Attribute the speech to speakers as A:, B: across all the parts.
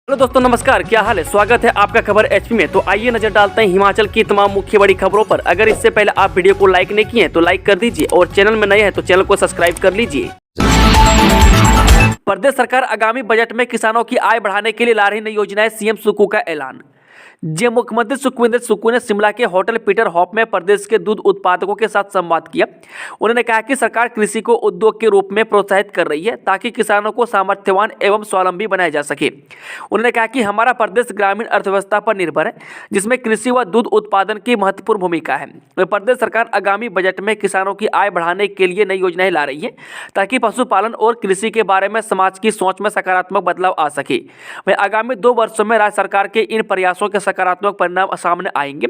A: Hello दोस्तों, नमस्कार। क्या हाल है? स्वागत है आपका खबर एचपी में। तो आइए नजर डालते हैं हिमाचल की तमाम मुख्य बड़ी खबरों पर। अगर इससे पहले आप वीडियो को लाइक नहीं किए हैं तो लाइक कर दीजिए और चैनल में नए हैं तो चैनल को सब्सक्राइब कर लीजिए। प्रदेश सरकार आगामी बजट में किसानों की आय बढ़ाने के लिए ला रही नई योजनाएं, सीएम सुक्खू का ऐलान। मुख्यमंत्री सुखविंदर सुक्खू ने शिमला के होटल पीटर हॉप में प्रदेश के दूध उत्पादकों के साथ संवाद किया। उन्होंने कहा कि सरकार कृषि को उद्योग के रूप में प्रोत्साहित कर रही है ताकि किसानों को सामर्थ्यवान एवं स्वावलंबी बनाया जा सके। उन्होंने कहा कि हमारा प्रदेश ग्रामीण अर्थव्यवस्था पर निर्भर है, जिसमें कृषि व दूध उत्पादन की महत्वपूर्ण भूमिका है। प्रदेश सरकार आगामी बजट में किसानों की आय बढ़ाने के लिए नई योजनाएं ला रही है ताकि पशुपालन और कृषि के बारे में समाज की सोच में सकारात्मक बदलाव आ सके। वहीं आगामी 2 वर्षों में राज्य सरकार के इन प्रयासों के सकारात्मक परिणाम सामने आएंगे।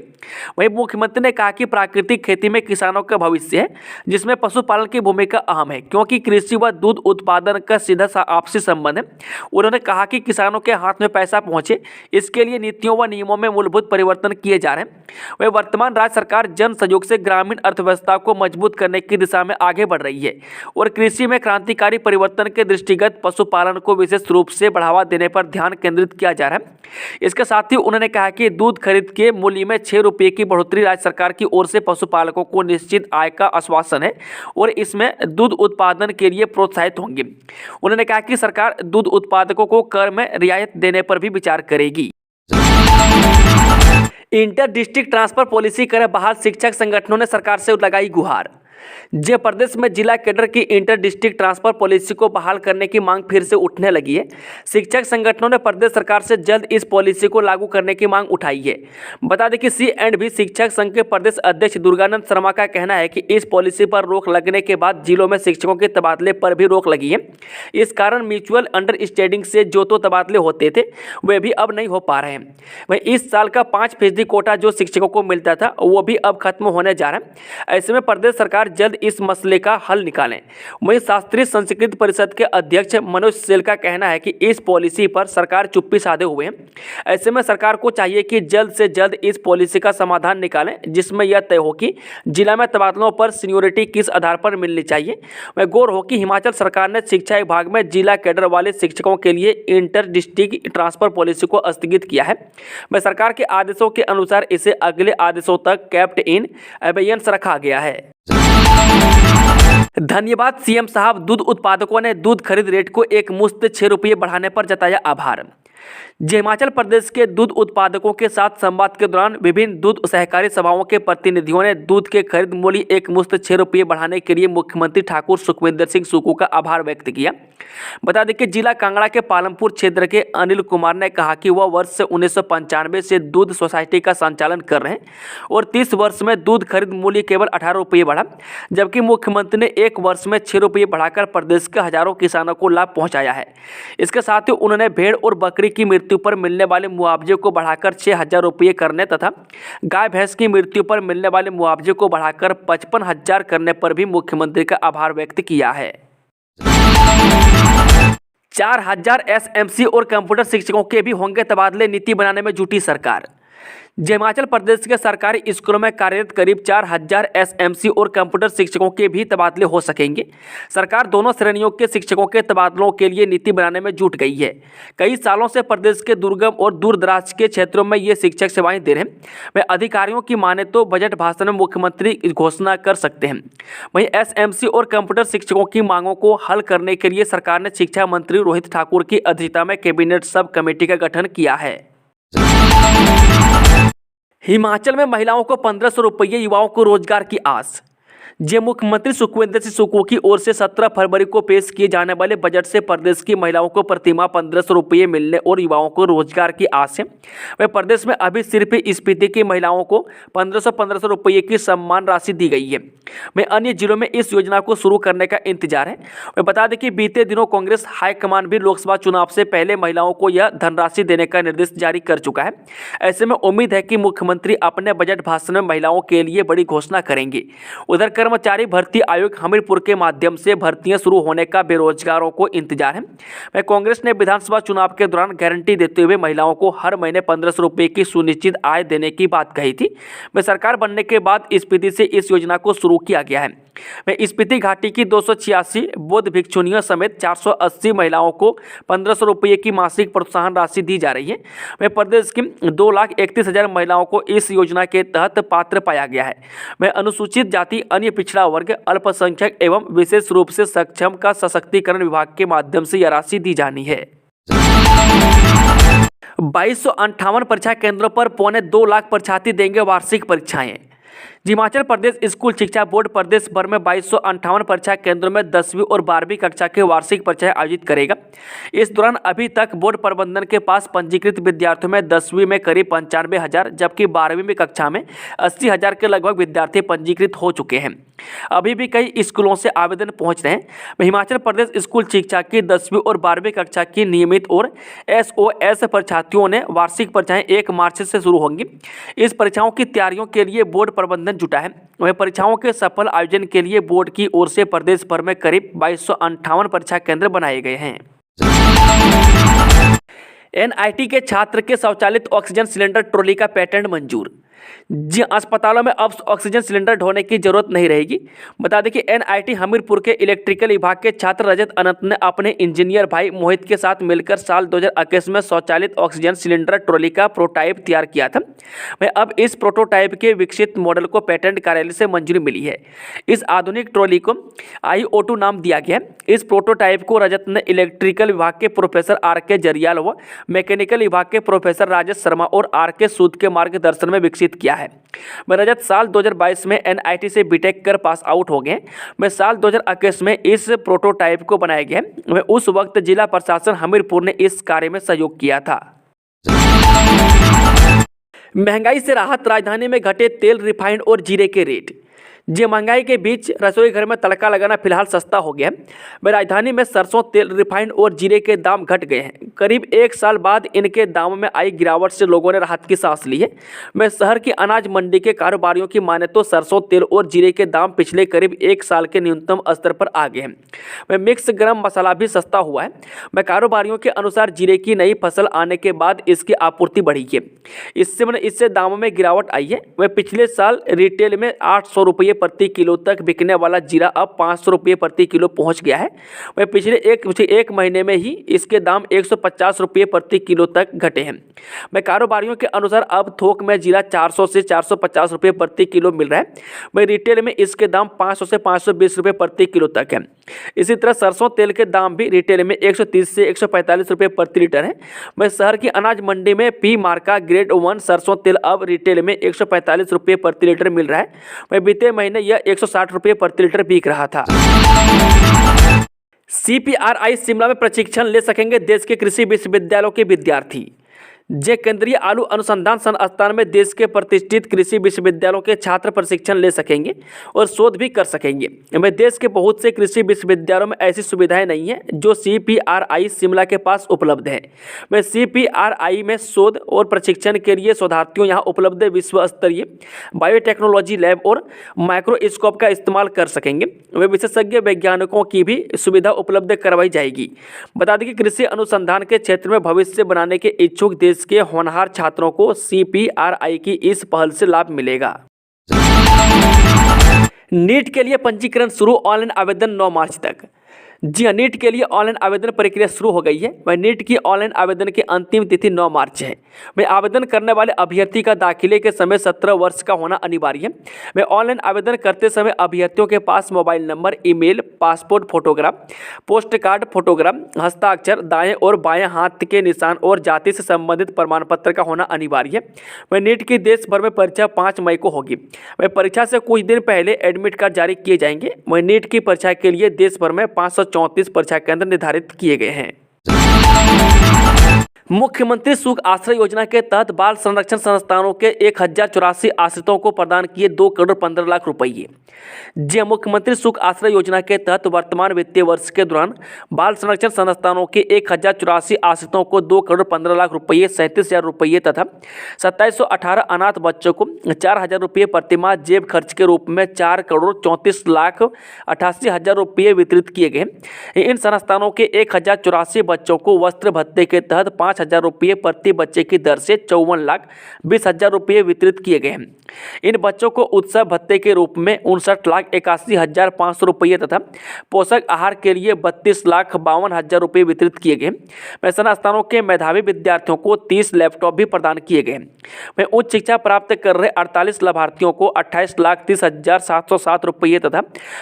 A: वहीं मुख्यमंत्री ने कहा कि प्राकृतिक खेती में किसानों का भविष्य है, जिसमें पशुपालन की भूमिका अहम है क्योंकि कृषि व दूध उत्पादन का सीधा आपसी संबंध है। उन्होंने कहा कि किसानों के हाथ में पैसा पहुंचे, इसके लिए नीतियों व नियमों में मूलभूत परिवर्तन किए जा रहे हैं। वहीं वर्तमान राज्य सरकार जन सहयोग से ग्रामीण अर्थव्यवस्था को मजबूत करने की दिशा में आगे बढ़ रही है और कृषि में क्रांतिकारी परिवर्तन के दृष्टिगत पशुपालन को विशेष रूप से बढ़ावा देने पर ध्यान केंद्रित किया जा रहा है। इसके साथ ही उन्होंने कहा कि दूध खरीद के मूल्य में 6 रुपये की बढ़ोतरी राज्य सरकार की ओर से पशुपालकों को निश्चित आय का आश्वासन है और इसमें दूध उत्पादन के लिए प्रोत्साहित होंगे। उन्होंने कहा कि सरकार दूध उत्पादकों को कर में रियायत देने पर भी विचार करेगी। इंटर डिस्ट्रिक्ट ट्रांसफर पॉलिसी करे बहाल, शिक्षक संगठनों ने सरकार से लगाई गुहार। प्रदेश में जिला कैडर की इंटर डिस्ट्रिक्ट ट्रांसफर पॉलिसी को बहाल करने की मांग फिर से उठने लगी है। शिक्षक संगठनों ने प्रदेश सरकार से जल्द इस पॉलिसी को लागू करने की मांग उठाई है। बता दें कि C&V शिक्षक संघ के प्रदेश अध्यक्ष दुर्गानंद शर्मा का कहना है कि इस पॉलिसी पर रोक लगने के बाद जिलों में शिक्षकों के तबादले पर भी रोक लगी है। इस कारण म्यूचुअल अंडरस्टैंडिंग से जो तो तबादले होते थे वे भी अब नहीं हो पा रहे हैं। वहीं इस साल का 5% कोटा जो शिक्षकों को मिलता था वो भी अब खत्म होने जा रहा है। ऐसे में प्रदेश सरकार जल्द इस मसले का हल निकालें। वहीं शास्त्रीय संस्कृत परिषद के अध्यक्ष मनोज सेल का कहना है कि इस पॉलिसी पर सरकार चुप्पी साधे हुए है। ऐसे में सरकार को चाहिए कि जल्द से जल्द इस पॉलिसी का समाधान निकालें, जिसमें यह तय हो कि जिला में तबादलों पर सीनियोरिटी किस आधार पर मिलनी चाहिए। वह गौर हो कि हिमाचल सरकार ने शिक्षा विभाग में जिला कैडर वाले शिक्षकों के लिए इंटर डिस्ट्रिक्ट ट्रांसफर पॉलिसी को स्थगित किया है। वह सरकार के आदेशों के अनुसार इसे अगले आदेशों तक कैप्ट इन अबेयंस रखा गया है। धन्यवाद सीएम साहब, दूध उत्पादकों ने दूध खरीद रेट को एक मुश्त 6 रुपये बढ़ाने पर जताया आभार। हिमाचल प्रदेश के दूध उत्पादकों के साथ संवाद के दौरान विभिन्न दूध सहकारी सभाओं के प्रतिनिधियों ने दूध के खरीद मूल्य एक मुश्त 6 रुपये बढ़ाने के लिए मुख्यमंत्री ठाकुर सुखविंदर सिंह सुक्खू का आभार व्यक्त किया। बता दें कि जिला कांगड़ा के पालमपुर क्षेत्र के अनिल कुमार ने कहा कि वह वर्ष से 1995 से दूध सोसाइटी का संचालन कर रहे हैं और 30 वर्ष में दूध खरीद मूल्य केवल 18 रुपये बढ़ा, जबकि मुख्यमंत्री ने एक वर्ष में 6 रुपये बढ़ाकर प्रदेश के हजारों किसानों को लाभ पहुंचाया है। इसके साथ ही उन्होंने भेड़ और बकरी की मृत्यु पर मिलने वाले मुआवजे को बढ़ाकर 6,000 रुपये करने तथा गाय भैंस की मृत्यु पर मिलने वाले मुआवजे को बढ़ाकर 55,000 करने पर भी मुख्यमंत्री का आभार व्यक्त किया है। 4,000 SMC और कंप्यूटर शिक्षकों के भी होंगे तबादले, नीति बनाने में जुटी सरकार। हिमाचल प्रदेश के सरकारी स्कूलों में कार्यरत करीब 4,000 SMC और कंप्यूटर शिक्षकों के भी तबादले हो सकेंगे। सरकार दोनों श्रेणियों के शिक्षकों के तबादलों के लिए नीति बनाने में जुट गई है। कई सालों से प्रदेश के दुर्गम और दूर दराज के क्षेत्रों में ये शिक्षक सेवाएं दे रहे हैं। वह अधिकारियों की माने तो बजट भाषण में मुख्यमंत्री घोषणा कर सकते हैं। वहीं SMC और कंप्यूटर शिक्षकों की मांगों को हल करने के लिए सरकार ने शिक्षा मंत्री रोहित ठाकुर की अध्यक्षता में कैबिनेट सब कमेटी का गठन किया है। हिमाचल में महिलाओं को 1,500 रुपये, युवाओं को रोजगार की आस। मुख्यमंत्री सुखविंदर सिंह सुक्खू की ओर से 17 फरवरी को पेश किए जाने वाले बजट से प्रदेश की महिलाओं को प्रतिमाह 1,500 रुपये मिलने और युवाओं को रोजगार की आस है। वह प्रदेश में अभी सिर्फ स्पीति की महिलाओं को 1,500 रुपये की सम्मान राशि दी गई है। वह अन्य जिलों में इस योजना को शुरू करने का इंतजार है। वह बता दें कि बीते दिनों कांग्रेस हाईकमान भी लोकसभा चुनाव से पहले महिलाओं को यह धनराशि देने का निर्देश जारी कर चुका है। ऐसे में उम्मीद है कि मुख्यमंत्री अपने बजट भाषण में महिलाओं के लिए बड़ी घोषणा करेंगे। उधर कर्मचारी भर्ती आयोग हमीरपुर के माध्यम से भर्तियां शुरू होने का बेरोजगारों को इंतजार है। वह कांग्रेस ने विधानसभा चुनाव के दौरान गारंटी देते हुए महिलाओं को हर महीने 1,500 रुपये की सुनिश्चित आय देने की बात कही थी। वह सरकार बनने के बाद स्पीति से इस योजना को शुरू किया गया है। में स्पीति घाटी की 286 बौद्ध भिक्षुनियों समेत 480 महिलाओं को 1500 रुपये की मासिक प्रोत्साहन राशि दी जा रही है। में प्रदेश की 2,31,000 महिलाओं को इस योजना के तहत पात्र पाया गया है। में अनुसूचित जाति, अन्य पिछड़ा वर्ग, अल्पसंख्यक एवं विशेष रूप से सक्षम का सशक्तिकरण विभाग के माध्यम से यह राशि दी जानी है। 2258 परीक्षा केंद्रों पर 2.25 लाख परीक्षार्थी देंगे वार्षिक परीक्षाएं। हिमाचल प्रदेश स्कूल शिक्षा बोर्ड प्रदेश भर में 2258 परीक्षा केंद्रों में 10वीं और 12वीं कक्षा के वार्षिक परीक्षाएं आयोजित करेगा। इस दौरान अभी तक बोर्ड प्रबंधन के पास पंजीकृत विद्यार्थियों में 10वीं में करीब 95,000 जबकि 12वीं कक्षा में 80,000 के लगभग विद्यार्थी पंजीकृत हो चुके हैं। अभी भी कई स्कूलों से आवेदन पहुंच रहे हैं। हिमाचल प्रदेश स्कूल शिक्षा की 10वीं और 12वीं कक्षा की नियमित और SOS परीक्षार्थियों ने वार्षिक परीक्षाएं 1 मार्च से शुरू होंगी। इस परीक्षाओं की तैयारियों के लिए बोर्ड प्रबंधन जुटा है। वहीं परीक्षाओं के सफल आयोजन के लिए बोर्ड की ओर से प्रदेश भर में करीब 2258 परीक्षा केंद्र बनाए गए हैं। NIT के छात्र के स्वचालित ऑक्सीजन सिलेंडर ट्रॉली का पेटेंट मंजूर। जी, अस्पतालों में अब ऑक्सीजन सिलेंडर ढोने की जरूरत नहीं रहेगी। बता दें कि NIT हमीरपुर के इलेक्ट्रिकल विभाग के छात्र रजत अनंत ने अपने इंजीनियर भाई मोहित के साथ मिलकर साल 2021 में स्वचालित ऑक्सीजन सिलेंडर ट्रॉली का प्रोटोटाइप तैयार किया था। वह अब इस प्रोटोटाइप के विकसित मॉडल को पेटेंट कार्यालय से मंजूरी मिली है। इस आधुनिक ट्रॉली को IO2 नाम दिया गया है। इस प्रोटोटाइप को रजत ने इलेक्ट्रिकल विभाग के प्रोफेसर RK जरियाल व मैकेनिकल विभाग के प्रोफेसर राजेश शर्मा और RK सूद के मार्गदर्शन में विकसित किया है। मैं रजत साल 2022 में NIT से बीटेक कर पास आउट हो गए। मैं साल 2021 में इस प्रोटोटाइप को बनाया गया। मैं उस वक्त जिला प्रशासन हमीरपुर ने इस कार्य में सहयोग किया था। महंगाई से राहत, राजधानी में घटे तेल, रिफाइंड और जीरे के रेट। जी, महंगाई के बीच रसोई घर में तड़का लगाना फिलहाल सस्ता हो गया है। राजधानी में सरसों तेल, रिफाइंड और जीरे के दाम घट गए हैं। करीब 1 साल बाद इनके दामों में आई गिरावट से लोगों ने राहत की सांस ली है। मैं शहर की अनाज मंडी के कारोबारियों की माने तो सरसों तेल और जीरे के दाम पिछले करीब 1 साल के न्यूनतम स्तर पर आ गए हैं। मैं मिक्स गरम मसाला भी सस्ता हुआ है। मैं कारोबारियों के अनुसार जीरे की नई फसल आने के बाद इसकी आपूर्ति बढ़ी है। इससे दामों में गिरावट आई है। मैं पिछले साल रिटेल में 800 रुपये प्रति किलो तक बिकने वाला जीरा अब 500 रुपये प्रति किलो पहुंच गया है। वह पिछले एक महीने में ही इसके दाम 150 रुपये प्रति किलो तक घटे हैं। मैं कारोबारियों के अनुसार अब थोक में जीरा 400 से 450 रुपये प्रति किलो मिल रहा है। वह रिटेल में इसके दाम 500 से 520 रुपये प्रति किलो तक है। इसी तरह सरसों तेल के दाम भी रिटेल में 130 से 145 रुपये प्रति लीटर है। वह शहर की अनाज मंडी में पी मार्का ग्रेड 1 सरसों तेल अब रिटेल में 145 रुपये प्रति लीटर मिल रहा है। वह बीते महीने यह 160 रुपये प्रति लीटर बिक रहा था। CPRI शिमला में प्रशिक्षण ले सकेंगे देश के कृषि विश्वविद्यालयों के विद्यार्थी। केंद्रीय आलू अनुसंधान संस्थान में देश के प्रतिष्ठित कृषि विश्वविद्यालयों के छात्र प्रशिक्षण ले सकेंगे और शोध भी कर सकेंगे। में देश के बहुत से कृषि विश्वविद्यालयों में ऐसी सुविधाएं नहीं है जो CPRI शिमला के पास उपलब्ध है। में CPRI में शोध और प्रशिक्षण के लिए शोधार्थियों यहाँ उपलब्ध विश्व स्तरीय बायोटेक्नोलॉजी लैब और माइक्रोस्कोप का इस्तेमाल कर सकेंगे। वे विशेषज्ञ वैज्ञानिकों की भी सुविधा उपलब्ध करवाई जाएगी। बता दें कि कृषि अनुसंधान के क्षेत्र में भविष्य बनाने के इच्छुक देश के होनहार छात्रों को CPRI की इस पहल से लाभ मिलेगा। नीट के लिए पंजीकरण शुरू, ऑनलाइन आवेदन 9 मार्च तक। जी हाँ, नीट के लिए ऑनलाइन आवेदन प्रक्रिया शुरू हो गई है। वह नीट की ऑनलाइन आवेदन की अंतिम तिथि 9 मार्च है। वह आवेदन करने वाले अभ्यर्थी का दाखिले के समय 17 वर्ष का होना अनिवार्य है। वह ऑनलाइन आवेदन करते समय अभ्यर्थियों के पास mobile number, email, passport photograph, post card photograph, हस्ताक्षर, दाएं और बाएं हाथ के निशान और जाति से संबंधित प्रमाण पत्र का होना अनिवार्य है। वह नीट की देश भर में परीक्षा 5 मई को होगी। वह परीक्षा से कुछ दिन पहले एडमिट कार्ड जारी किए जाएंगे। वह नीट की परीक्षा के लिए देश भर में 534 परीक्षा केंद्र निर्धारित किए गए हैं। मुख्यमंत्री सुख आश्रय योजना के तहत बाल संरक्षण संस्थानों के 1084 आश्रितों को प्रदान किए 2 करोड़ 15 लाख रुपये। जी, मुख्यमंत्री सुख आश्रय योजना के तहत वर्तमान वित्तीय वर्ष के दौरान बाल संरक्षण संस्थानों के 1084 आश्रितों को 2 करोड़ 15 लाख रुपये, 37,000 रुपये तथा 2718 अनाथ बच्चों को 4,000 रुपये प्रतिमाह जेब खर्च के रूप में 4 करोड़ 34 लाख 88 हजार रुपये वितरित किए गए। इन संस्थानों के 1084 बच्चों को वस्त्र भत्ते के तहत 5 5,000 रुपये प्रति बच्चे की दर से 54,20,000 रुपये वितरित किए गए हैं। इन बच्चों को उत्सव भत्ते के रूप में 59,81,500 रुपये तथा पोषक आहार के लिए 32,52,000 रुपये वितरित किए गए। मैदानी स्थानों के मेधावी विद्यार्थियों को 30 लैपटॉप भी प्रदान किए गए। वहीं उच्च शिक्षा प्राप्त कर रहे 48 लाभार्थियों को 28,30,707 रुपये तथा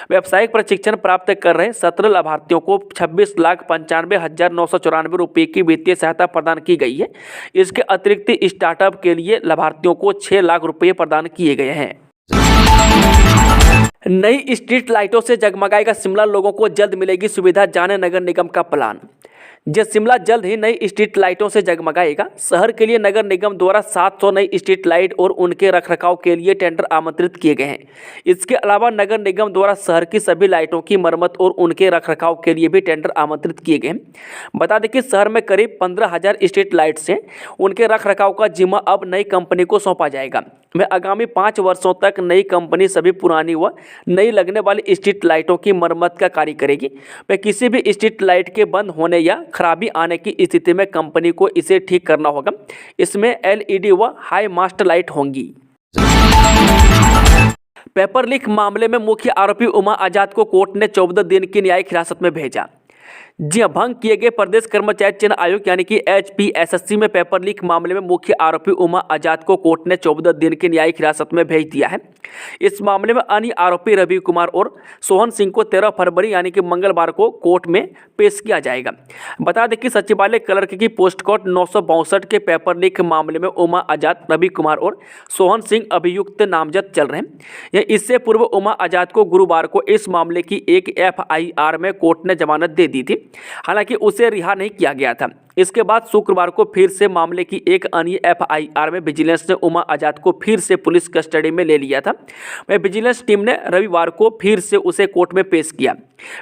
A: व्यावसायिक प्रशिक्षण प्राप्त कर रहे 17 लाभार्थियों को 26,95,994 रुपये की वित्तीय सहायता प्रदान की गई है। इसके अतिरिक्त स्टार्टअप के लिए लाभार्थियों को 6 लाख रुपये प्रदान किए गए हैं। नई स्ट्रीट लाइटों से जगमगाएगा शिमला, लोगों को जल्द मिलेगी सुविधा, जाने नगर निगम का प्लान। शिमला जल्द ही नई स्ट्रीट लाइटों से जगमगाएगा। शहर के लिए नगर निगम द्वारा 700 नई स्ट्रीट लाइट और उनके रखरखाव के लिए टेंडर आमंत्रित किए गए हैं। इसके अलावा नगर निगम द्वारा शहर की सभी लाइटों की मरम्मत और उनके रखरखाव के लिए भी टेंडर आमंत्रित किए गए हैं। बता दें कि शहर में करीब 15,000 स्ट्रीट लाइट्स हैं। उनके रखरखाव का जिम्मा अब नई कंपनी को सौंपा जाएगा। में आगामी 5 वर्षों तक नई कंपनी सभी पुरानी व नई लगने वाली स्ट्रीट लाइटों की मरम्मत का कार्य करेगी। वह किसी भी स्ट्रीट लाइट के बंद होने या खराबी आने की स्थिति में कंपनी को इसे ठीक करना होगा। इसमें LED व हाई मास्ट लाइट होंगी। पेपर लीक मामले में मुख्य आरोपी उमा आजाद को कोर्ट ने 14 दिन की न्यायिक हिरासत में भेजा। भंग किए गए प्रदेश कर्मचारी चयन आयोग यानी कि HPSSC में पेपर लीक मामले में मुख्य आरोपी उमा आजाद को कोर्ट ने 14 दिन की न्यायिक हिरासत में भेज दिया है। इस मामले में अन्य आरोपी रवि कुमार और सोहन सिंह को 13 फरवरी यानी कि मंगलवार को कोर्ट में पेश किया जाएगा। बता दें कि सचिवालय क्लर्क की पोस्ट कोड 962 के पेपर लीक मामले में उमा आजाद, रवि कुमार और सोहन सिंह अभियुक्त नामजद चल रहे हैं। इससे पूर्व उमा आजाद को गुरुवार को इस मामले की एक FIR में कोर्ट ने जमानत दे दी थी। हालांकि उसे रिहा नहीं किया गया था। इसके बाद शुक्रवार को फिर से मामले की एक अन्य FIR में विजिलेंस ने उमा आजाद को फिर से पुलिस कस्टडी में ले लिया था। वह विजिलेंस टीम ने रविवार को फिर से उसे कोर्ट में पेश किया,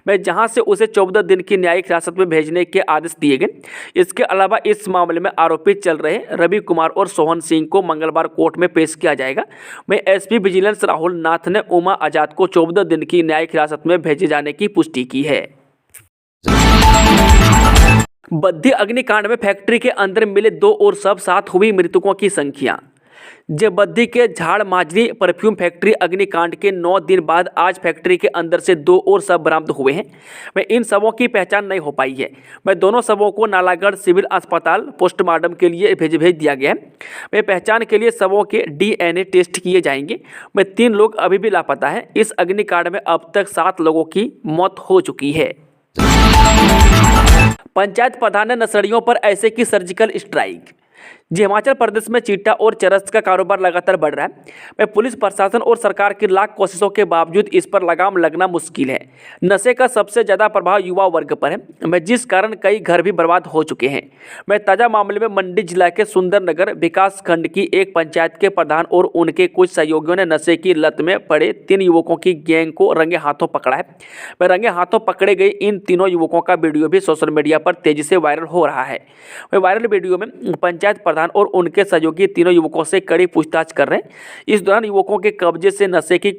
A: जहां से उसे 14 दिन की न्यायिक हिरासत में भेजने के आदेश दिए गए। इसके अलावा इस मामले में आरोपी चल रहे रवि कुमार और सोहन सिंह को मंगलवार कोर्ट में पेश किया जाएगा। वहीं SP विजिलेंस राहुल नाथ ने उमा आजाद को 14 दिन की न्यायिक हिरासत में भेजे जाने की पुष्टि की है। बद्दी अग्निकांड में फैक्ट्री के अंदर मिले 2 और शव, 7 हुई मृतकों की संख्या। बद्दी के झाड़ माजरी परफ्यूम फैक्ट्री अग्निकांड के 9 दिन बाद आज फैक्ट्री के अंदर से 2 और शव बरामद हुए हैं। वह इन शवों की पहचान नहीं हो पाई है। वह दोनों शवों को नालागढ़ सिविल अस्पताल पोस्टमार्टम के लिए भेज दिया गया है। वह पहचान के लिए शवों के DNA टेस्ट किए जाएंगे। वह 3 लोग अभी भी लापता हैं। इस अग्निकांड में अब तक 7 लोगों की मौत हो चुकी है। पंचायत प्रधान ने नर्सरियों पर ऐसे की सर्जिकल स्ट्राइक। हिमाचल प्रदेश में चीटा और चरस का कारोबार लगातार बढ़ रहा है। वह पुलिस प्रशासन और सरकार की लाख कोशिशों के बावजूद इस पर लगाम लगना मुश्किल है। नशे का सबसे ज़्यादा प्रभाव युवा वर्ग पर है, जिस कारण कई घर भी बर्बाद हो चुके हैं। ताज़ा मामले में मंडी जिला के सुंदरनगर विकास खंड की एक पंचायत के प्रधान और उनके कुछ सहयोगियों ने नशे की लत में पड़े 3 युवकों की गैंग को रंगे हाथों पकड़ा है। रंगे हाथों पकड़े गए इन तीनों युवकों का वीडियो भी सोशल मीडिया पर तेजी से वायरल हो रहा है। वायरल वीडियो में पंचायत प्रधान और उनके सहयोगी तीनों युवकों से कड़ी पूछताछ कर रहे हैं। इस दौरान युवकों के कब्जे से नशे की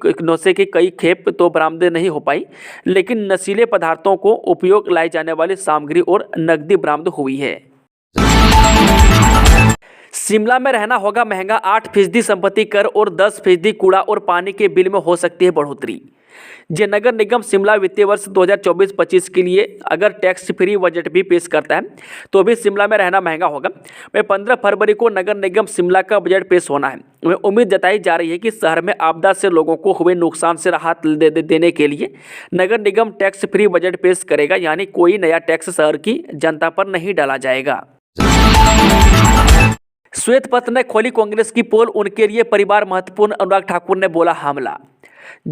A: कई खेप तो बरामद नहीं हो पाई, लेकिन नशीले पदार्थों को उपयोग लाई जाने वाली सामग्री और नकदी बरामद हुई है। शिमला में रहना होगा महंगा, 8% संपत्ति कर और 10% कूड़ा और पानी के बिल में हो सकती है बढ़ोतरी। नगर निगम शिमला वित्तीय वर्ष 2024-25 के लिए अगर टैक्स फ्री बजट भी पेश करता है तो भी शिमला में रहना महंगा होगा। 15 फरवरी को नगर निगम शिमला का बजट पेश होना है। उम्मीद जताई जा रही है कि शहर में आपदा से लोगों को हुए नुकसान से राहत देने के लिए नगर निगम टैक्स फ्री बजट पेश करेगा, यानी कोई नया टैक्स शहर की जनता पर नहीं डाला जाएगा। श्वेत पत्र ने खोली कांग्रेस की पोल, उनके लिए परिवार महत्वपूर्ण, अनुराग ठाकुर ने बोला हमला।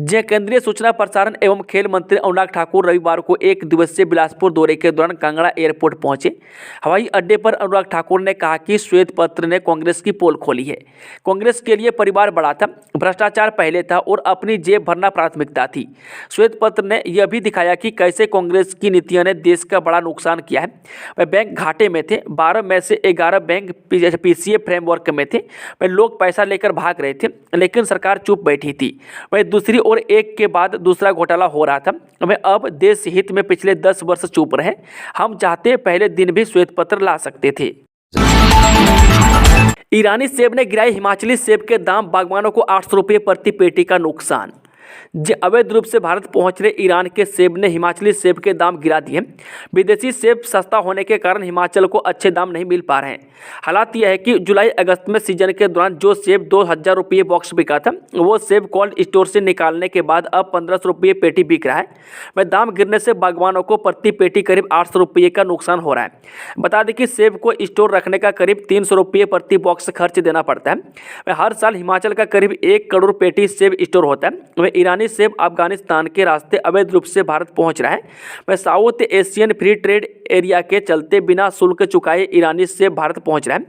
A: केंद्रीय सूचना प्रसारण एवं खेल मंत्री अनुराग ठाकुर रविवार को 1 दिवसीय बिलासपुर दौरे के दौरान कांगड़ा एयरपोर्ट पहुंचे। हवाई अड्डे पर अनुराग ठाकुर ने कहा कि श्वेत पत्र ने कांग्रेस की पोल खोली है। कांग्रेस के लिए परिवार बड़ा था, भ्रष्टाचार पहले था और अपनी जेब भरना प्राथमिकता थी। श्वेत पत्र ने यह भी दिखाया कि कैसे कांग्रेस की नीतियों ने देश का बड़ा नुकसान किया है। वह बैंक घाटे में थे, 12 में से 11 बैंक PCA फ्रेमवर्क में थे। वह लोग पैसा लेकर भाग रहे थे, लेकिन सरकार चुप बैठी थी। वह दूसरी और एक के बाद दूसरा घोटाला हो रहा था। हमें अब देश हित में पिछले 10 वर्ष चुप रहे। हम चाहते पहले दिन भी श्वेत पत्र ला सकते थे। ईरानी सेब ने गिराए हिमाचली सेब के दाम, बागवानों को 800 रुपये प्रति पेटी का नुकसान। अवैध रूप से भारत पहुंच रहे ईरान के सेब ने हिमाचली सेब के दाम गिरा दिए। विदेशी सेब सस्ता होने के कारण हिमाचल को अच्छे दाम नहीं मिल पा रहे हैं। हालात यह है कि जुलाई अगस्त में सीजन के दौरान जो सेब 2000 रुपये बॉक्स बिका था, वो सेब कोल्ड स्टोर से निकालने के बाद अब 1500 रुपये पेटी बिक रहा है। वह दाम गिरने से बागवानों को प्रति पेटी करीब 800 रुपये का नुकसान हो रहा है। बता दें कि सेब को स्टोर रखने का करीब 300 रुपये प्रति बॉक्स खर्च देना पड़ता है। वह हर साल हिमाचल का करीब 1 करोड़ पेटी सेब स्टोर होता है। वह ईरानी सेब अफगानिस्तान के रास्ते अवैध रूप से भारत पहुंच रहा है। वह south Asian free trade area के चलते बिना शुल्क चुकाए ईरानी सेब भारत पहुंच रहा है।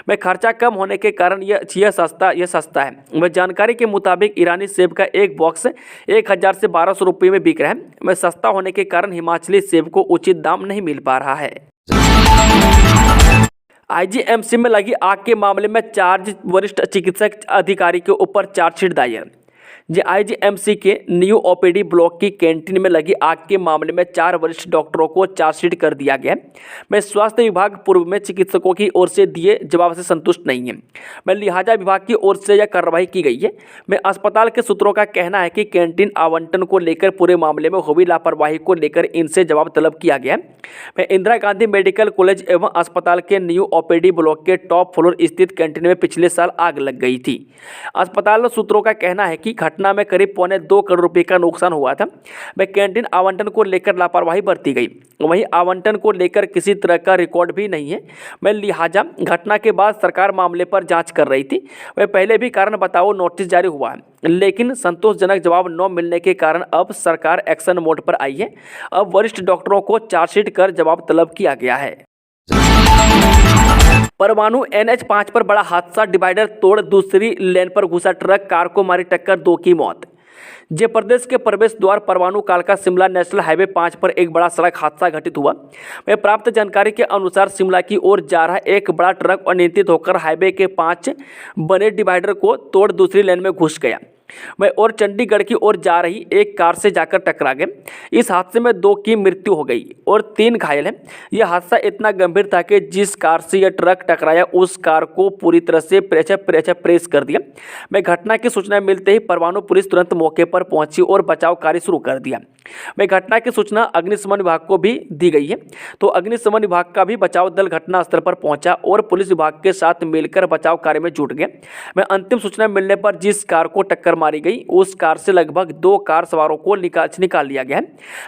A: वह खर्चा कम होने के कारण यह सस्ता है। वह जानकारी के मुताबिक ईरानी सेब का एक बॉक्स 1000 से 1200 रुपये में बिक रहा है। वह सस्ता होने के कारण हिमाचली सेब को उचित दाम नहीं मिल पा रहा है। आईजीएमसी में लगी आग के मामले में वरिष्ठ चिकित्सक अधिकारी के ऊपर चार्जशीट दायर। आईजीएमसी के न्यू ओपीडी ब्लॉक की कैंटीन में लगी आग के मामले में 4 वरिष्ठ डॉक्टरों को चार्जशीट कर दिया गया। मैं स्वास्थ्य विभाग पूर्व में चिकित्सकों की ओर से दिए जवाब से संतुष्ट नहीं है। मैं लिहाजा विभाग की ओर से यह कार्रवाई की गई है। मैं अस्पताल के सूत्रों का कहना है कि कैंटीन आवंटन को लेकर पूरे मामले में हुई लापरवाही को लेकर इनसे जवाब तलब किया गया। मैं इंदिरा गांधी मेडिकल कॉलेज एवं अस्पताल के न्यू ओपीडी ब्लॉक के टॉप फ्लोर स्थित कैंटीन में पिछले साल आग लग गई थी। अस्पताल सूत्रों का कहना है कि घटना में करीब 2.25 करोड़ रुपए का नुकसान हुआ था। वह कैंटीन आवंटन को लेकर लापरवाही बरती गई। वहीं आवंटन को लेकर किसी तरह का रिकॉर्ड भी नहीं है। मैं लिहाजा घटना के बाद सरकार मामले पर जांच कर रही थी। वह पहले भी कारण बताओ नोटिस जारी हुआ है, लेकिन संतोषजनक जवाब न मिलने के कारण अब सरकार एक्शन मोड पर आई है। अब वरिष्ठ डॉक्टरों को चार्जशीट कर जवाब तलब किया गया है। परवाणु NH5 पर बड़ा हादसा, डिवाइडर तोड़ दूसरी लेन पर घुसा ट्रक, कार को मारी टक्कर, 2 की मौत। जय प्रदेश के प्रवेश द्वार परवाणु कालका शिमला नेशनल हाईवे 5 पर एक बड़ा सड़क हादसा घटित हुआ। वह प्राप्त जानकारी के अनुसार शिमला की ओर जा रहा एक बड़ा ट्रक अनियंत्रित होकर हाईवे के 5 बने डिवाइडर को तोड़ दूसरी लेन में घुस गया। वह और चंडीगढ़ की ओर जा रही एक कार से जाकर टकरा गए। इस हादसे में 2 की मृत्यु हो गई और 3 घायल हैं। यह हादसा इतना गंभीर था कि जिस कार से यह ट्रक टकराया उस कार को पूरी तरह से प्रेस कर दिया। वह घटना की सूचना मिलते ही परवाणु पुलिस तुरंत मौके पर पहुंची और बचाव कार्य शुरू कर दिया। वह घटना की सूचना अग्निशमन विभाग को भी दी गई है, तो अग्निशमन विभाग का भी बचाव दल घटनास्थल पर पहुंचा और पुलिस विभाग के साथ मिलकर बचाव कार्य में जुट गए। वह अंतिम सूचना मिलने पर जिस कार को टक्कर मारी गई उस कार से लगभग 2 कार सवारों को निकाल लिया गया है।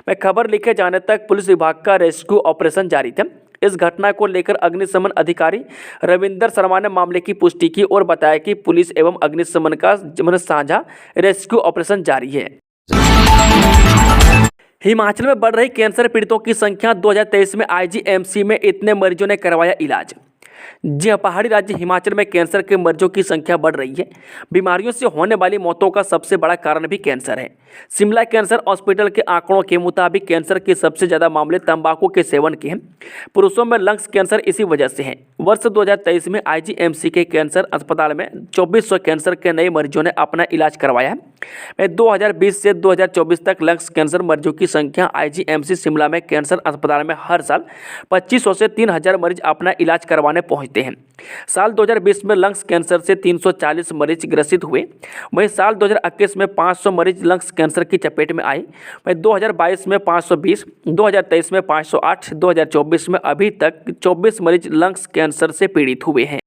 A: वह खबर लिखे जाने तक पुलिस विभाग का रेस्क्यू ऑपरेशन जारी था। इस घटना को लेकर अग्निशमन अधिकारी रविंदर शर्मा ने मामले की पुष्टि की और बताया कि पुलिस एवं अग्निशमन का साझा रेस्क्यू ऑपरेशन जारी है। हिमाचल में बढ़ रही कैंसर पीड़ितों की संख्या, 2023 में आईजीएमसी में इतने मरीजों ने करवाया इलाज। जी हाँ, पहाड़ी राज्य हिमाचल में कैंसर के मरीजों की संख्या बढ़ रही है। बीमारियों से होने वाली मौतों का सबसे बड़ा कारण भी कैंसर है। शिमला कैंसर हॉस्पिटल के आंकड़ों के मुताबिक कैंसर के सबसे ज़्यादा मामले तंबाकू के सेवन के हैं। पुरुषों में लंग्स कैंसर इसी वजह से है। वर्ष 2023 में आईजीएमसी के कैंसर अस्पताल में 2400 कैंसर के नए मरीजों ने अपना इलाज करवाया है। 2020 से 2024 तक लंग्स कैंसर मरीजों की संख्या आईजीएमसी शिमला में कैंसर अस्पताल में हर साल 2500 से 3000 मरीज अपना इलाज करवाने पहुंचते हैं। साल 2020 में लंग्स कैंसर से 340 मरीज ग्रसित हुए। वहीं साल 2021 में 500 मरीज लंग्स कैंसर की चपेट में आए। वहीं 2022 में 520, 2023 में 508, 2024 में अभी तक 24 मरीज लंग्स कैंसर से पीड़ित हुए हैं।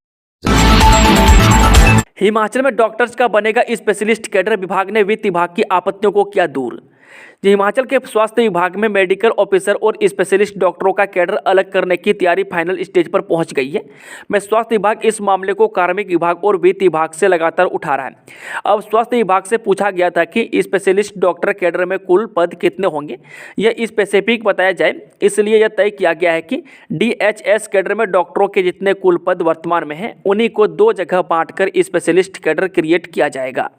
A: हिमाचल में डॉक्टर्स का बनेगा स्पेशलिस्ट कैडर, विभाग ने वित्त विभाग की आपत्तियों को किया दूर। हिमाचल के स्वास्थ्य विभाग में मेडिकल ऑफिसर और स्पेशलिस्ट डॉक्टरों का कैडर अलग करने की तैयारी फाइनल स्टेज पर पहुंच गई है। मैं स्वास्थ्य विभाग इस मामले को कार्मिक विभाग और वित्त विभाग से लगातार उठा रहा है। अब स्वास्थ्य विभाग से पूछा गया था कि स्पेशलिस्ट डॉक्टर कैडर में कुल पद कितने होंगे, यह स्पेसिफिक बताया जाए। इसलिए यह तय किया गया है कि DHS कैडर में डॉक्टरों के जितने कुल पद वर्तमान में हैं उन्हीं को 2 जगह बांटकर स्पेशलिस्ट कैडर क्रिएट किया जाएगा।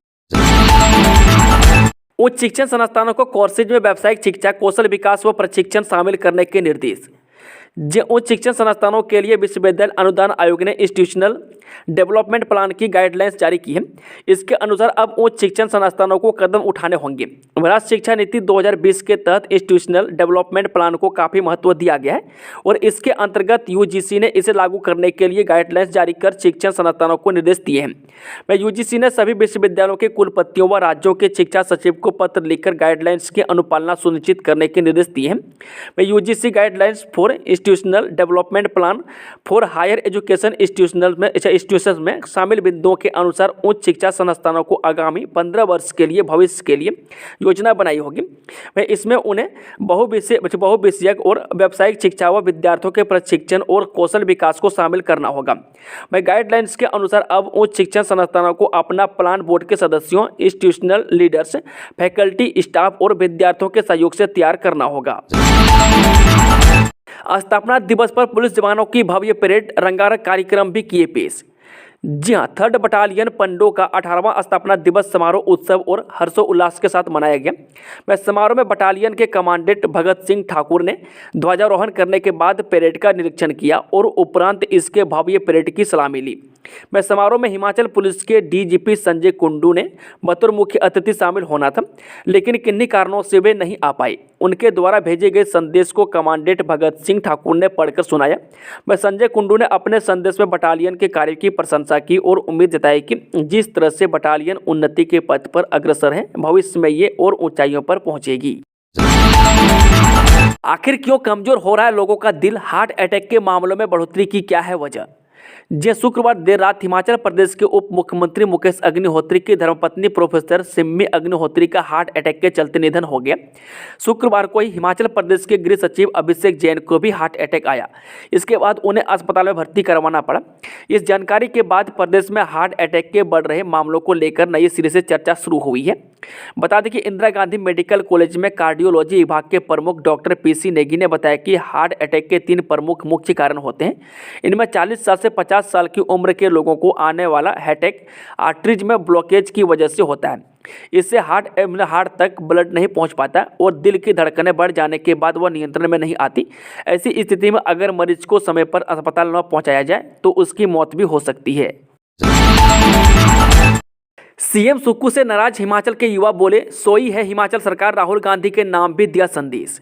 A: उच्च शिक्षण संस्थानों को कोर्सेज में व्यावसायिक शिक्षा, कौशल विकास व प्रशिक्षण शामिल करने के निर्देश। उच्च शिक्षण संस्थानों के लिए विश्वविद्यालय अनुदान आयोग ने इंस्टीट्यूशनल डेवलपमेंट प्लान की गाइडलाइंस जारी की है। इसके अनुसार अब उच्च शिक्षण संस्थानों को कदम उठाने होंगे। राष्ट्रीय शिक्षा नीति 2020 के तहत इंस्टीट्यूशनल डेवलपमेंट प्लान को काफ़ी महत्व दिया गया है और इसके अंतर्गत यूजीसी ने इसे लागू करने के लिए गाइडलाइंस जारी कर शिक्षण संस्थानों को निर्देश दिए हैं। यूजीसी ने सभी विश्वविद्यालयों के कुलपतियों व राज्यों के शिक्षा सचिव को पत्र लिखकर गाइडलाइंस की अनुपालना सुनिश्चित करने के निर्देश दिए हैं। UGC guidelines for institutional development plan for higher education institutions में शामिल बिंदुओं के अनुसार उच्च शिक्षा संस्थानों को आगामी 15 वर्ष के लिए भविष्य के लिए योजना बनाई होगी। इसमें उन्हें बहुविषयक और व्यावसायिक शिक्षा व विद्यार्थियों के प्रशिक्षण और कौशल विकास को शामिल करना होगा। गाइडलाइंस के अनुसार अब उच्च शिक्षण संस्थानों को अपना प्लान बोर्ड के सदस्यों, इंस्टीट्यूशनल लीडर्स, फैकल्टी, स्टाफ और विद्यार्थियों के सहयोग से तैयार करना होगा। स्थापना दिवस पर पुलिस जवानों की भव्य परेड, रंगारंग कार्यक्रम भी किए पेश। जी हाँ, 3rd बटालियन पंडो का 18वां स्थापना दिवस समारोह उत्सव और हर्षोल्लास के साथ मनाया गया। समारोह में बटालियन के कमांडेंट भगत सिंह ठाकुर ने ध्वजारोहण करने के बाद परेड का निरीक्षण किया और उपरांत इसके भव्य परेड की सलामी ली। समारोह में हिमाचल पुलिस के डीजीपी संजय कुंडू ने बतौर मुख्य अतिथि शामिल होना था, लेकिन किन्हीं कारणों से वे नहीं आ पाए। उनके द्वारा भेजे गए संदेश को कमांडेंट भगत सिंह ठाकुर ने पढ़कर सुनाया। संजय कुंडू ने अपने संदेश में बटालियन के कार्य की प्रशंसा की और उम्मीद जताई कि जिस तरह से बटालियन उन्नति के पथ पर अग्रसर है, भविष्य में ये और ऊंचाइयों पर पहुंचेगी। आखिर क्यों कमजोर हो रहा है लोगों का दिल? हार्ट अटैक के मामलों में बढ़ोतरी की क्या है वजह? शुक्रवार देर रात हिमाचल प्रदेश के उप मुख्यमंत्री मुकेश अग्निहोत्री की धर्मपत्नी प्रोफेसर सिम्मी अग्निहोत्री का हार्ट अटैक के चलते निधन हो गया। शुक्रवार को ही हिमाचल प्रदेश के गृह सचिव अभिषेक जैन को भी हार्ट अटैक आया। इसके बाद उन्हें अस्पताल में भर्ती करवाना पड़ा। इस जानकारी के बाद प्रदेश में हार्ट अटैक के बढ़ रहे मामलों को लेकर नए सिरे से चर्चा शुरू हुई है। बता दें कि इंदिरा गांधी मेडिकल कॉलेज में कार्डियोलॉजी विभाग के प्रमुख डॉक्टर पीसी नेगी ने बताया कि हार्ट अटैक के 3 प्रमुख मुख्य कारण होते हैं। इनमें 40 साल से 50 साल की उम्र के लोगों को आने वाला अटैक आर्टरीज में ब्लॉकेज की वजह से होता है। इससे हार्ट तक ब्लड नहीं पहुंच पाता और दिल की धड़कनें बढ़ जाने के बाद वह नियंत्रण में नहीं आती। ऐसी स्थिति में अगर मरीज को समय पर अस्पताल न पहुंचाया जाए तो उसकी मौत भी हो सकती है। सीएम सुक्खू से नाराज हिमाचल के युवा बोले, सोई है हिमाचल सरकार, राहुल गांधी के नाम भी दिया संदेश।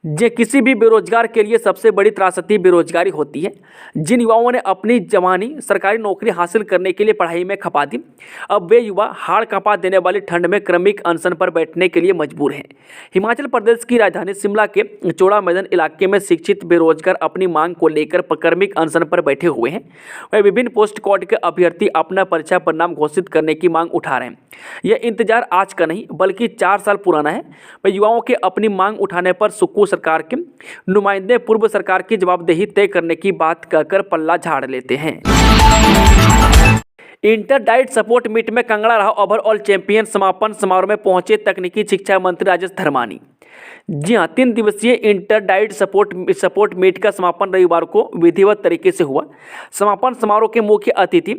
A: किसी भी बेरोजगार के लिए सबसे बड़ी त्रासदी बेरोजगारी होती है। जिन युवाओं ने अपनी जवानी सरकारी नौकरी हासिल करने के लिए पढ़ाई में खपा दी, अब वे युवा हाड़ कंपा देने वाली ठंड में क्रमिक अनशन पर बैठने के लिए मजबूर हैं। हिमाचल प्रदेश की राजधानी शिमला के चौड़ा मैदान इलाके में शिक्षित बेरोजगार अपनी मांग को लेकर क्रमिक अनशन पर बैठे हुए हैं। वह विभिन्न पोस्ट कोड के अभ्यर्थी अपना परीक्षा परिणाम घोषित करने की मांग उठा रहे हैं। यह इंतजार आज का नहीं बल्कि 4 साल पुराना है। वह युवाओं के अपनी मांग उठाने पर सुक्खू सरकार के नुमाइंदे पूर्व सरकार की जवाबदेही तय करने की बात कहकर पल्ला झाड़ लेते हैं। इंटर डाइट सपोर्ट मीट में कांगड़ा रहा ओवरऑल चैंपियन। समापन समारोह में पहुंचे तकनीकी शिक्षा मंत्री राजेश धर्मानी। जी हाँ, 3 दिवसीय इंटर डाइट सपोर्ट मीट का समापन रविवार को विधिवत तरीके से हुआ। समापन समारोह के मुख्य अतिथि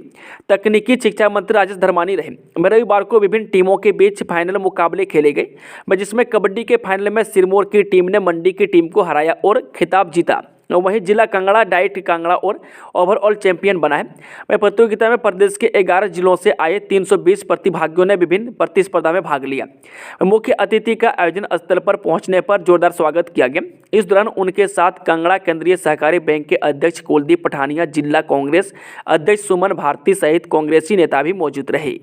A: तकनीकी शिक्षा मंत्री राजेश धर्मानी रहे। रविवार को विभिन्न टीमों के बीच फाइनल मुकाबले खेले गए, जिसमें कबड्डी के फाइनल में सिरमौर की टीम ने मंडी की टीम को हराया और खिताब जीता। वहीं जिला कांगड़ा डाइट कांगड़ा और ओवरऑल चैंपियन बना है। प्रतियोगिता में प्रदेश के 11 जिलों से आए 320 प्रतिभागियों ने विभिन्न प्रतिस्पर्धा में भाग लिया। मुख्य अतिथि का आयोजन स्थल पर पहुंचने पर जोरदार स्वागत किया गया। इस दौरान उनके साथ कांगड़ा केंद्रीय सहकारी बैंक के अध्यक्ष कुलदीप पठानिया, जिला कांग्रेस अध्यक्ष सुमन भारती सहित कांग्रेसी नेता भी मौजूद रहे।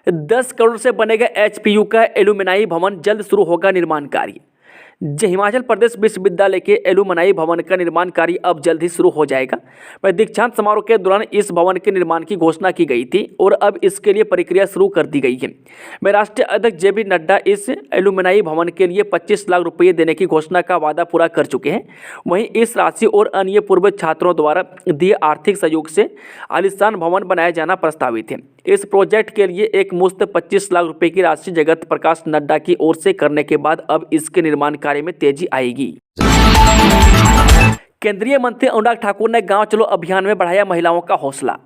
A: 10 करोड़ से बनेगा एचपीयू का एलुमनाई भवन, जल्द शुरू होगा निर्माण कार्य। हिमाचल प्रदेश विश्वविद्यालय के एलुमनाई भवन का निर्माण कार्य अब जल्द ही शुरू हो जाएगा। दीक्षांत समारोह के दौरान इस भवन के निर्माण की घोषणा की गई थी और अब इसके लिए प्रक्रिया शुरू कर दी गई है। राष्ट्रीय अध्यक्ष जेपी नड्डा इस एलुमनाई भवन के लिए 25 लाख रुपये देने की घोषणा का वादा पूरा कर चुके हैं। वहीं इस राशि और अन्य पूर्व छात्रों द्वारा दिए आर्थिक सहयोग से आलीशान भवन बनाया जाना प्रस्तावित है। इस प्रोजेक्ट के लिए एक मुश्त 25 लाख रुपए की राशि जगत प्रकाश नड्डा की ओर से करने के बाद अब इसके निर्माण कार्य में तेजी आएगी। केंद्रीय मंत्री अनुराग ठाकुर ने गांव चलो अभियान में बढ़ाया महिलाओं का हौसला।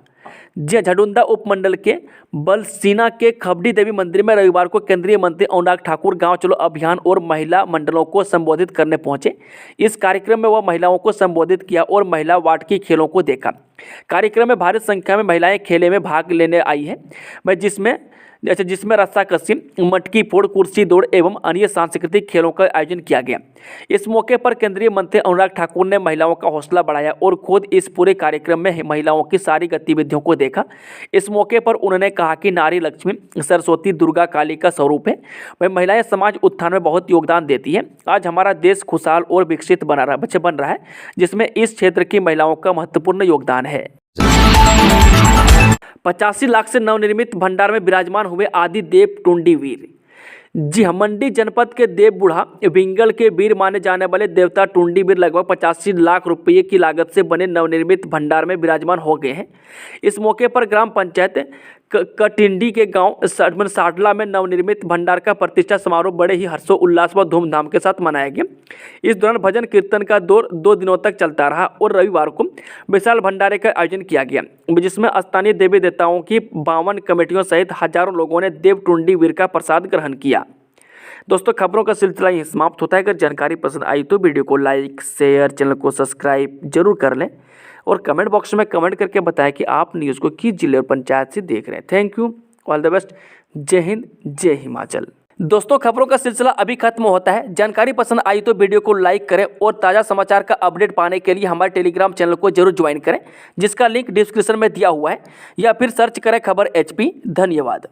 A: जी झडुंदा उपमंडल के बलसीना के खबड़ी देवी मंदिर में रविवार को केंद्रीय मंत्री अनुराग ठाकुर गांव चलो अभियान और महिला मंडलों को संबोधित करने पहुंचे। इस कार्यक्रम में वह महिलाओं को संबोधित किया और महिला वार्ड की खेलों को देखा। कार्यक्रम में भारी संख्या में महिलाएं खेले में भाग लेने आई है, जिसमें रस्साकसी, मटकी फोड़, कुर्सी दौड़ एवं अन्य सांस्कृतिक खेलों का आयोजन किया गया। इस मौके पर केंद्रीय मंत्री अनुराग ठाकुर ने महिलाओं का हौसला बढ़ाया और खुद इस पूरे कार्यक्रम में महिलाओं की सारी गतिविधियों को देखा। इस मौके पर उन्होंने कहा कि नारी लक्ष्मी, सरस्वती, दुर्गा, काली का स्वरूप है। वह महिलाएं समाज उत्थान में बहुत योगदान देती है। आज हमारा देश खुशहाल और विकसित बन रहा है, जिसमें इस क्षेत्र की महिलाओं का महत्वपूर्ण योगदान है। 85 लाख से नवनिर्मित भंडार में विराजमान हुए आदि देव टुंडीवीर। जी हाँ, मंडी जनपद के देवबुढ़ा विंगल के वीर माने जाने वाले देवता टुंडीवीर लगभग 85 लाख रुपये की लागत से बने नवनिर्मित भंडार में विराजमान हो गए हैं। इस मौके पर ग्राम पंचायत कटिंडी के गांव साडला में नवनिर्मित भंडार का प्रतिष्ठा समारोह बड़े ही हर्षोल्लास व धूमधाम के साथ मनाया गया। इस दौरान भजन कीर्तन का दौर 2 दिनों तक चलता रहा और रविवार को विशाल भंडारे का आयोजन किया गया, जिसमें स्थानीय देवी देवताओं की 52 कमेटियों सहित हजारों लोगों ने देव टुंडीवीर का प्रसाद ग्रहण किया। दोस्तों, खबरों का सिलसिला यहीं समाप्त होता है। अगर जानकारी पसंद आई तो वीडियो को लाइक, शेयर, चैनल को सब्सक्राइब जरूर कर लें और कमेंट बॉक्स में कमेंट करके बताएं कि आप न्यूज़ को किस जिले और पंचायत से देख रहे हैं। Thank you, all the best. जय हिंद, जय हिमाचल। दोस्तों, खबरों का सिलसिला अभी खत्म होता है। जानकारी पसंद आई तो वीडियो को लाइक करें और ताज़ा समाचार का अपडेट पाने के लिए हमारे टेलीग्राम चैनल को जरूर ज्वाइन करें, जिसका लिंक डिस्क्रिप्शन में दिया हुआ है, या फिर सर्च करें खबर HP। धन्यवाद।